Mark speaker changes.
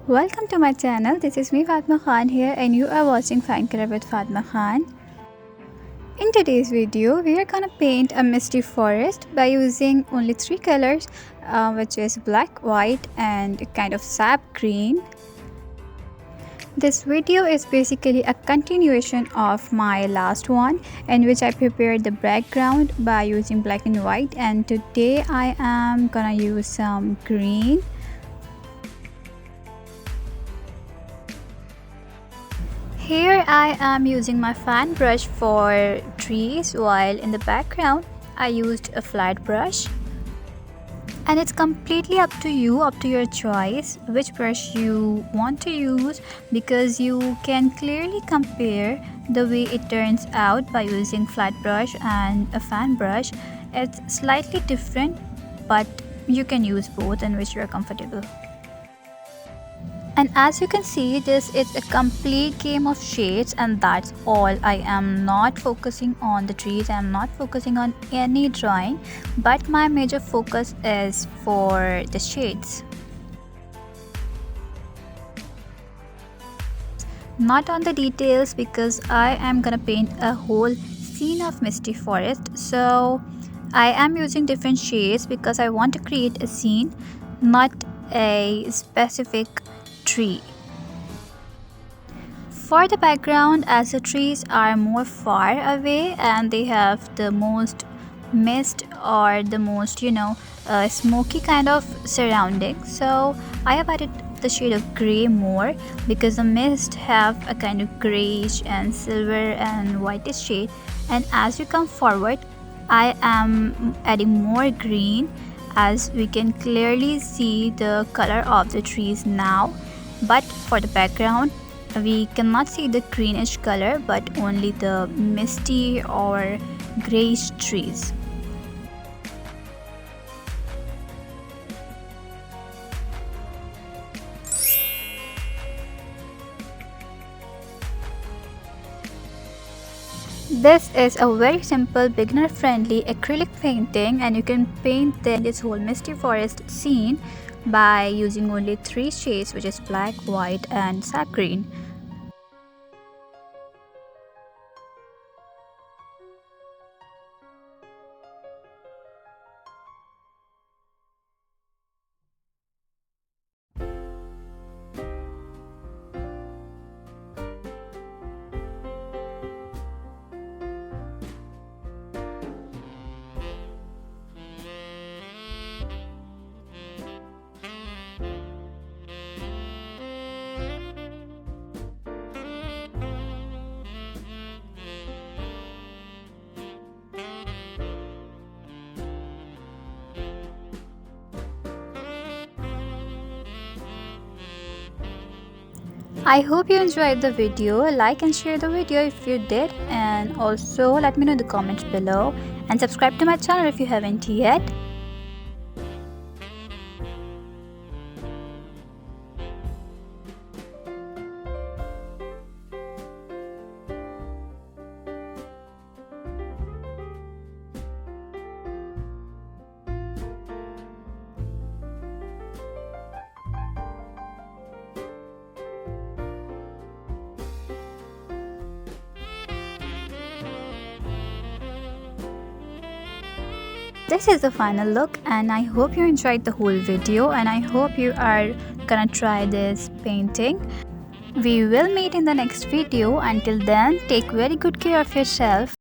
Speaker 1: Welcome to my channel. This is me Fatma Khan here and you are watching Fine Color with Fatma Khan. In today's video, we are gonna paint a misty forest by using only three colors, which is black, white and kind of sap green. This video is basically a continuation of my last one in which I prepared the background by using black and white, and today I am gonna use some green. Here I am using my fan brush for trees, while in the background I used a flat brush. And it's completely up to you, up to your choice which brush you want to use, because you can clearly compare the way it turns out by using flat brush and a fan brush. It's slightly different, but you can use both in which you are comfortable. And as you can see, this is a complete game of shades, and that's all. I am not focusing on the trees, I am not focusing on any drawing, but my major focus is for the shades. Not on the details, because I am gonna paint a whole scene of misty forest. So I am using different shades because I want to create a scene, not a specific tree. For the background, as the trees are more far away and they have the most mist or the most smoky kind of surrounding, so I have added the shade of gray more because the mist have a kind of grayish and silver and whitish shade. And as you come forward, I am adding more green, as we can clearly see the color of the trees now. But for the background, we cannot see the greenish color, but only the misty or grayish trees. This is a very simple beginner friendly acrylic painting, and you can paint this whole misty forest scene by using only three shades, which is black, white and sap green. I hope you enjoyed the video. Like and share the video if you did, and also let me know in the comments below, and subscribe to my channel if you haven't yet. This is the final look, and I hope you enjoyed the whole video, and I hope you are gonna try this painting. We will meet in the next video. Until then, take very good care of yourself.